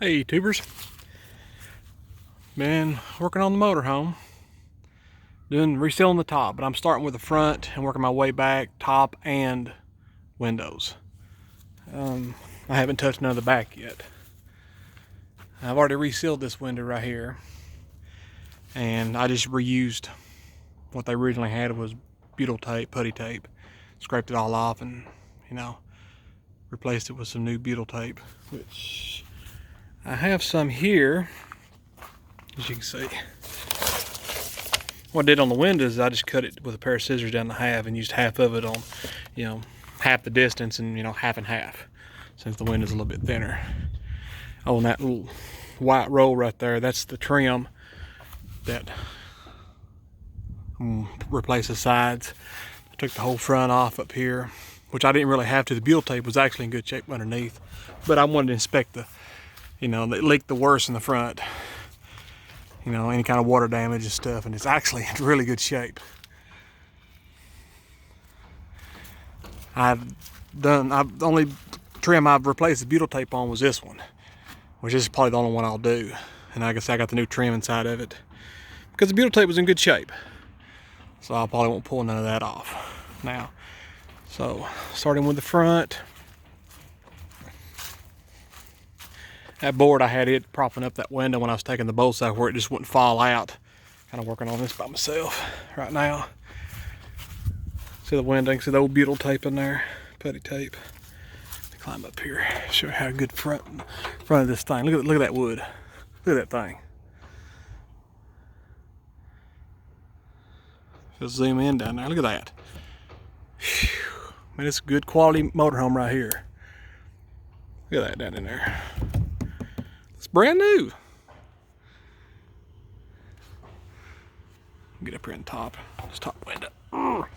Hey tubers, been working on the motorhome, resealing the top, but I'm starting with the front and working my way back, top and windows. I haven't touched none of the back yet. I've already resealed this window right here, and I just reused what they originally had was butyl tape, putty tape, scraped it all off and, replaced it with some new butyl tape, which I have some here, as you can see. What I did on the windows is I just cut it with a pair of scissors down to half and used half of it on, half the distance and, half and half, since the window's a little bit thinner. Oh, and that little white roll right there, that's the trim that replace the sides. I took the whole front off up here, which I didn't really have to. The butyl tape was actually in good shape underneath, but I wanted to inspect the, it leaked the worst in the front. Any kind of water damage and stuff, and it's actually in really good shape. The only trim I've replaced the butyl tape on was this one, which is probably the only one I'll do. And like I said, I got the new trim inside of it because the butyl tape was in good shape. So I probably won't pull none of that off now. So starting with the front, that board I had it propping up that window when I was taking the bolts out where it just wouldn't fall out. Kind of working on this by myself right now. See the window, you can see the old butyl tape in there, putty tape. Climb up here, show you how good front of this thing. Look at that wood. Look at that thing. Just zoom in down there. Look at that. Whew. Man, it's a good quality motorhome right here. Look at that down in there. It's brand new. Get up here on top. This top window. Look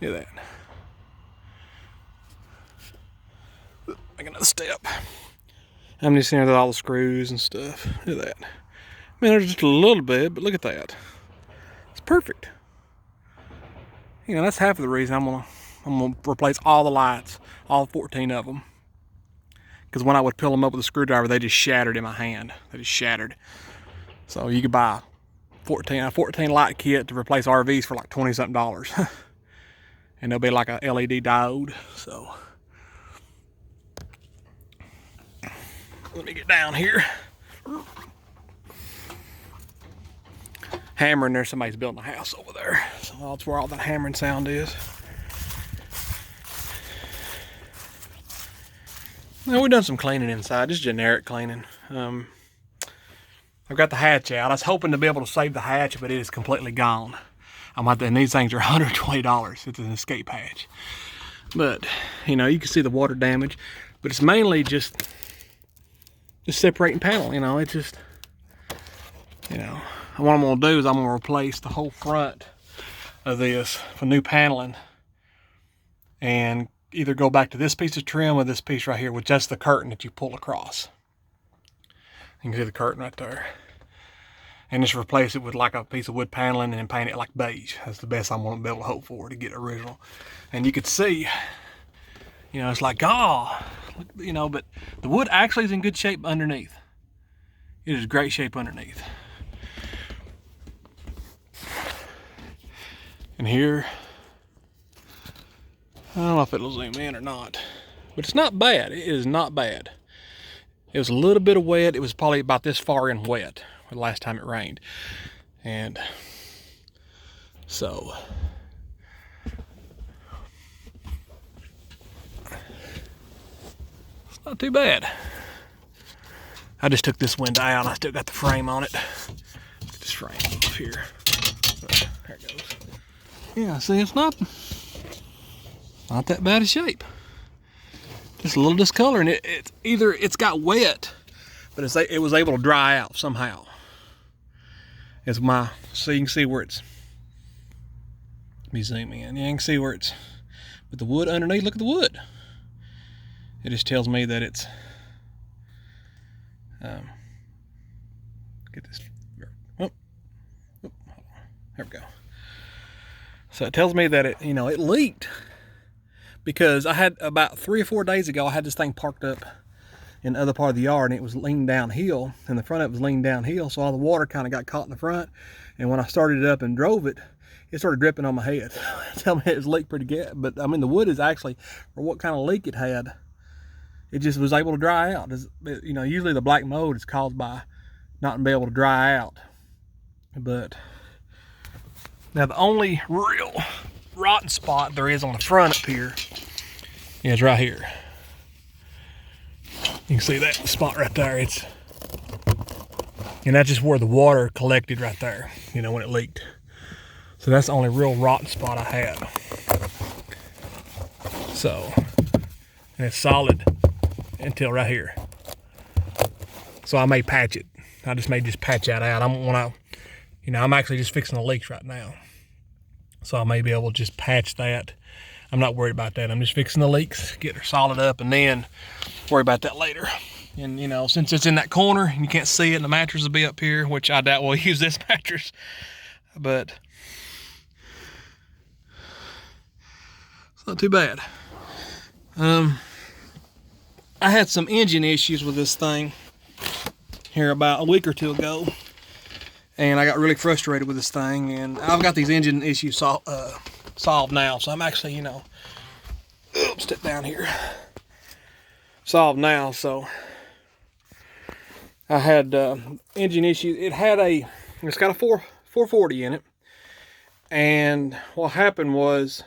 at that. Make another step. I'm just in there with all the screws and stuff. Look at that. I mean, there's just a little bit, but look at that. It's perfect. That's half of the reason I'm gonna replace all the lights, all 14 of them. Because when I would peel them up with a screwdriver, they just shattered in my hand. They just shattered. So you could buy a 14 light kit to replace RVs for like $20-something. And there'll be like a LED diode. So let me get down here. Hammering there, somebody's building a house over there. So that's where all that hammering sound is. Now we've done some cleaning inside, just generic cleaning. I've got the hatch out. I was hoping to be able to save the hatch, but it is completely gone. And these things are $120. It's an escape hatch. But, you can see the water damage, but it's mainly just separating panel, it's just, what I'm gonna do is I'm gonna replace the whole front of this for new paneling and either go back to this piece of trim or this piece right here with just the curtain that you pull across. You can see the curtain right there. And just replace it with like a piece of wood paneling and then paint it like beige. That's the best I'm gonna be able to hope for to get original. And you could see, it's like, but the wood actually is in good shape underneath. It is great shape underneath. And here, I don't know if it'll zoom in or not, but it's not bad. It is not bad. It was a little bit of wet. It was probably about this far in wet the last time it rained. And so, it's not too bad. I just took this window out. I still got the frame on it. Get this frame off here. There it goes. Yeah, see, it's not that bad a shape. Just a little discoloring. It's got wet, but it was able to dry out somehow. So you can see where it's. Let me zoom in. Yeah, you can see where it's. But the wood underneath, look at the wood. It just tells me that it's. Get this. Oh, there we go. So it tells me that it leaked because I had about 3 or 4 days ago, I had this thing parked up in the other part of the yard, and it was leaning downhill, and the front of it was leaning downhill, so all the water kind of got caught in the front. And when I started it up and drove it, it started dripping on my head. Tell me it was leaked pretty good, but I mean the wood is actually, for what kind of leak it had, it just was able to dry out. You know, usually the black mold is caused by not being able to dry out. But now the only real rotten spot there is on the front up here is right here. You can see that spot right there. And that's just where the water collected right there, you know, when it leaked. So that's the only real rotten spot I had. So, and it's solid until right here. So I may patch it. I just may just patch that out. I'm actually just fixing the leaks right now. So I may be able to just patch that. I'm not worried about that. I'm just fixing the leaks, get her solid up, and then worry about that later. And you know, since it's in that corner and you can't see it, and the mattress will be up here, which I doubt we'll use this mattress, but it's not too bad. I had some engine issues with this thing here about a week or two ago, and I got really frustrated with this thing, and I've got these engine issues solved now. So I'm actually, you know, step down here, solved now. So I had engine issues. It's got a 440 in it, and what happened was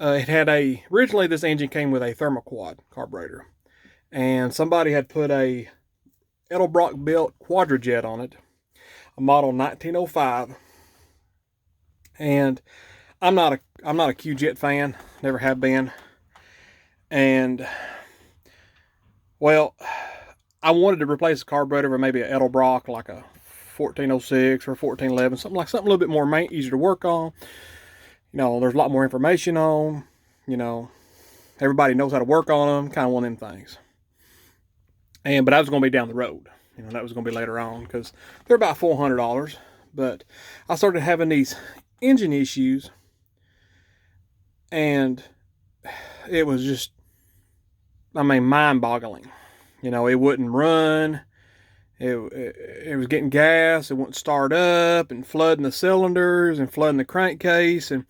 originally this engine came with a thermoquad carburetor, and somebody had put a Edelbrock built Quadrajet on it, a model 1905. And I'm not a Q-Jet fan, never have been. And well, I wanted to replace the carburetor with maybe an Edelbrock, like a 1406 or 1411, something a little bit more easier to work on. You know, there's a lot more information on. You know, everybody knows how to work on them. Kind of one of them things. But I was going to be down the road. You know, that was going to be later on because they're about $400. But I started having these engine issues, and it was just, I mean, mind-boggling. You know, it wouldn't run. It was getting gas. It wouldn't start up, and flooding the cylinders and flooding the crankcase, and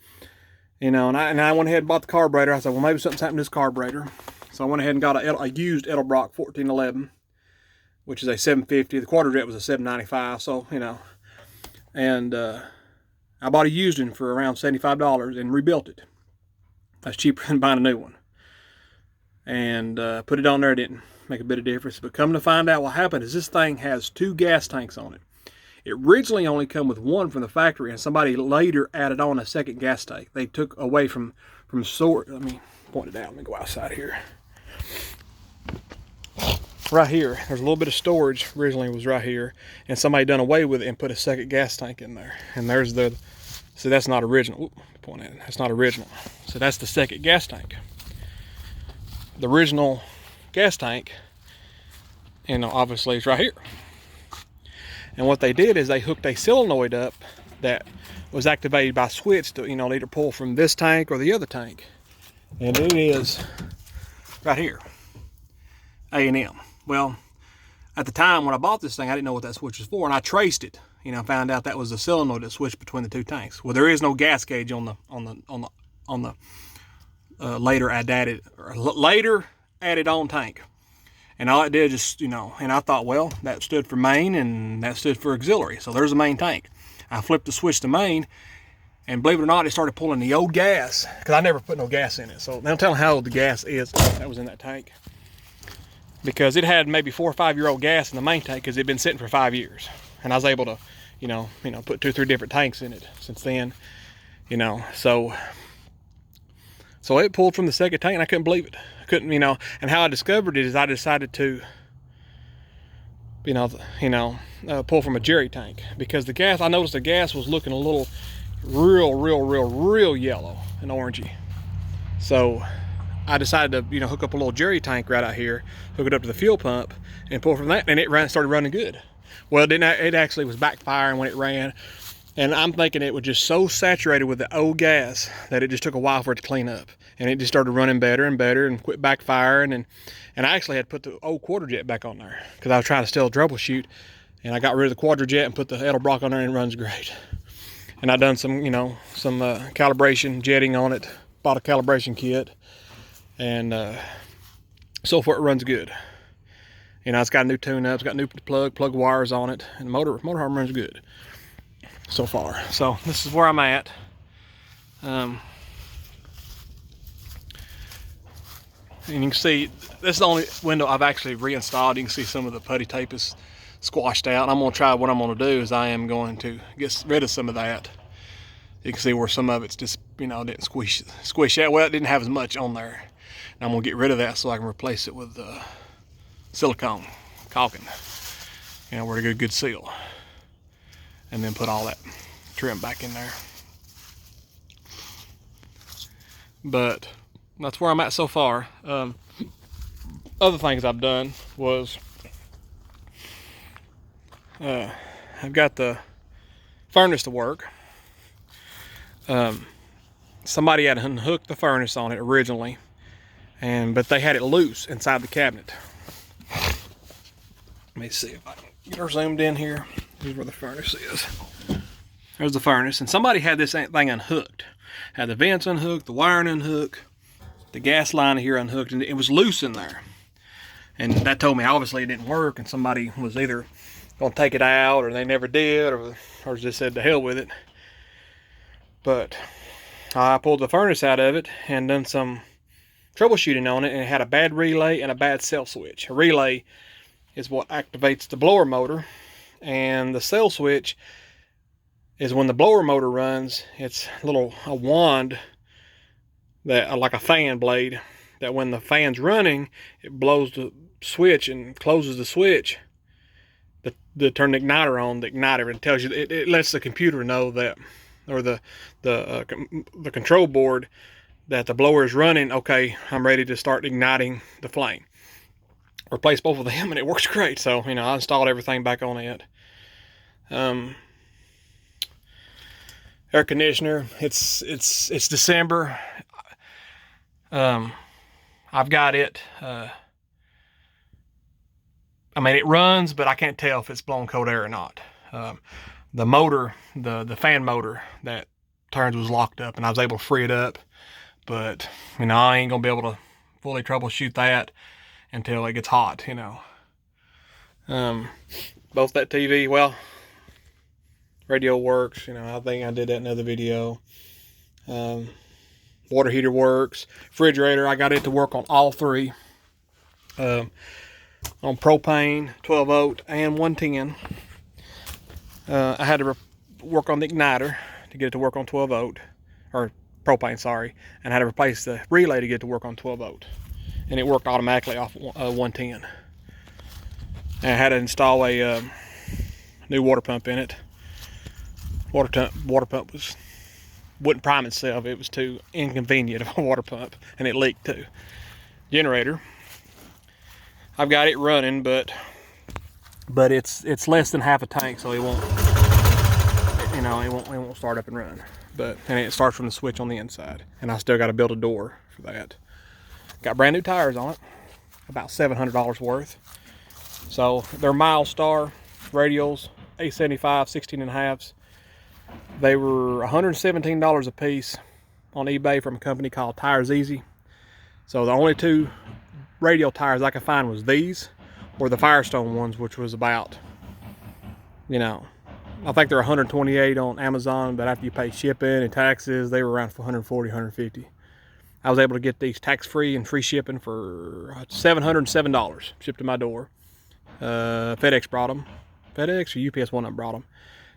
you know, and I went ahead and bought the carburetor. I said, well, maybe something's happened to this carburetor. So I went ahead and got a used Edelbrock 1411, which is a 750. The Quadrajet was a 795. So you know, and I bought a used one for around $75 and rebuilt it. That's cheaper than buying a new one. And put it on there. It didn't make a bit of difference. But come to find out, what happened is this thing has 2 gas tanks on it. It originally only come with one from the factory, and somebody later added on a second gas tank. They took away from sort. Let me point it out. Let me go outside here. Right here, there's a little bit of storage. Originally was right here, and somebody done away with it and put a second gas tank in there. And there's so that's not original. Ooh, point at it. That's not original. So that's the second gas tank. The original gas tank, you know, obviously is right here. And what they did is they hooked a solenoid up that was activated by a switch to, you know, either pull from this tank or the other tank. And it is right here, A&M. Well, at the time when I bought this thing, I didn't know what that switch was for, and I traced it. You know, found out that was the solenoid that switched between the 2 tanks. Well, there is no gas gauge on the later added on tank. And all it did just, you know, and I thought, well, that stood for main and that stood for auxiliary. So there's the main tank. I flipped the switch to main, and believe it or not, it started pulling the old gas, because I never put no gas in it. So they'll tell how old the gas is that was in that tank, because it had maybe 4 or 5 year old gas in the main tank because it'd been sitting for 5 years. And I was able to, you know, put 2 or 3 different tanks in it since then, you know. So it pulled from the second tank, and I couldn't believe it. I couldn't, you know. And how I discovered it is I decided to, pull from a jerry tank, because the gas, I noticed the gas was looking a little real yellow and orangey. So I decided to, hook up a little jerry tank right out here, hook it up to the fuel pump, and pull from that, and it started running good. Well, it actually was backfiring when it ran, and I'm thinking it was just so saturated with the old gas that it just took a while for it to clean up. and it just started running better and better and quit backfiring. And I actually had put the old quarter jet back on there because I was trying to still troubleshoot, and I got rid of the quadra jet and put the Edelbrock on there, and it runs great. And I've done some, you know, some calibration jetting on it, bought a calibration kit, and so far it runs good. You know, it's got new tune-ups, got new plug wires on it, and Motorhome runs good so far. So this is where I'm at. And you can see, this is the only window I've actually reinstalled. You can see some of the putty tape is squashed out. And I'm gonna try, what I'm gonna do is I am going to get rid of some of that. You can see where some of it's just, you know, didn't squish out. Well, it didn't have as much on there. And I'm gonna get rid of that so I can replace it with silicone caulking, you know, where to get a good seal, and then put all that trim back in there. But that's where I'm at so far. Other things I've done was I've got the furnace to work. Somebody had unhooked the furnace on it originally, but they had it loose inside the cabinet. Let me see if I can get her zoomed in here. Here's where the furnace is. There's the furnace, and somebody had this thing unhooked. Had the vents unhooked, the wiring unhooked, the gas line here unhooked, and it was loose in there. And that told me obviously it didn't work, and somebody was either gonna take it out, or they never did, or just said to hell with it. But I pulled the furnace out of it and done some troubleshooting on it, and it had a bad relay and a bad cell switch. A relay is what activates the blower motor, and the cell switch is when the blower motor runs. It's a wand that, like a fan blade, that when the fan's running, it blows the switch and closes the switch to turn the igniter on. The igniter, it tells you, it lets the computer know that, or the control board, that the blower is running. Okay, I'm ready to start igniting the flame. Replace both of them, and it works great. So, you know, I installed everything back on it. Air conditioner, it's December. I've got it, I mean, it runs, but I can't tell if it's blowing cold air or not. The motor, the fan motor that turns was locked up, and I was able to free it up, but, you know, I ain't gonna be able to fully troubleshoot that until it gets hot, you know. Both that TV, well, radio works, you know, I think I did that in another video. Water heater works. Refrigerator, I got it to work on all three. On propane, 12 volt, and 110. I had to work on the igniter to get it to work on 12 volt, or propane, sorry, and I had to replace the relay to get it to work on 12 volt. And it worked automatically off 110. And I had to install a new water pump in it. Water pump wouldn't prime itself. It was too inconvenient of a water pump, and it leaked too. Generator, I've got it running, but it's less than half a tank, so it won't, you know, it won't start up and run. And it starts from the switch on the inside, and I still got to build a door for that. Got brand new tires on it, about $700 worth. So they're Milestar radials, 875, 16.5s. They were $117 a piece on eBay from a company called Tires Easy. So the only two radial tires I could find was these, or the Firestone ones, which was about, you know, I think they're 128 on Amazon, but after you pay shipping and taxes, they were around 140, 150. I was able to get these tax-free and free shipping for $707 shipped to my door. FedEx brought them. FedEx or UPS, one of them brought them.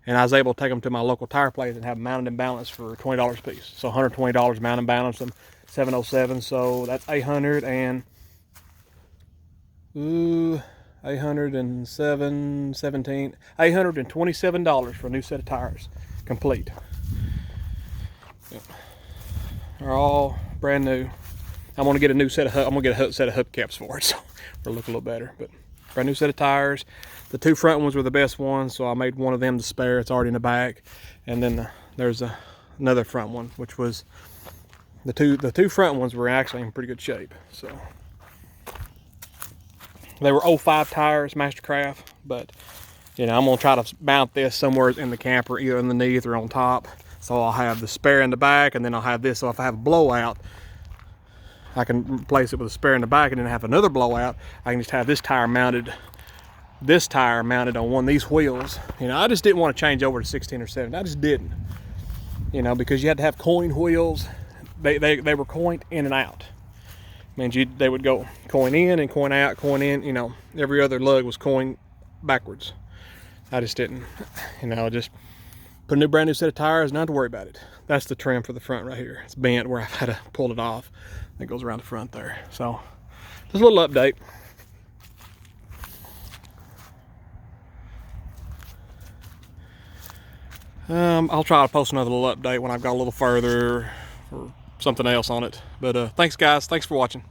And I was able to take them to my local tire place and have them mounted and balanced for $20 a piece. So $120 mount and balance them, $707. So that's $827 for a new set of tires, complete. Yep. They're all brand new. I'm gonna get a new set of hubcaps for it, so it'll look a little better. But brand new set of tires. The two front ones were the best ones, so I made one of them to spare. It's already in the back. And then there's another front one, which was The two front ones were actually in pretty good shape. So they were 05 tires, Mastercraft, but you know, I'm gonna try to mount this somewhere in the camper, either underneath or on top. So I'll have the spare in the back, and then I'll have this. So if I have a blowout, I can replace it with a spare in the back, and then have another blowout. I can just have this tire mounted on one of these wheels. You know, I just didn't want to change over to 16 or 17. I just didn't. You know, because you had to have coin wheels. They were coined in and out. Means they would go coin in and coin out, coin in. You know, every other lug was coin backwards. I just didn't. You know, just put a brand new set of tires, not have to worry about it. That's the trim for the front right here. It's bent where I've had to pull it off. It goes around the front there. So just a little update. I'll try to post another little update when I've got a little further or something else on it. But thanks guys, thanks for watching.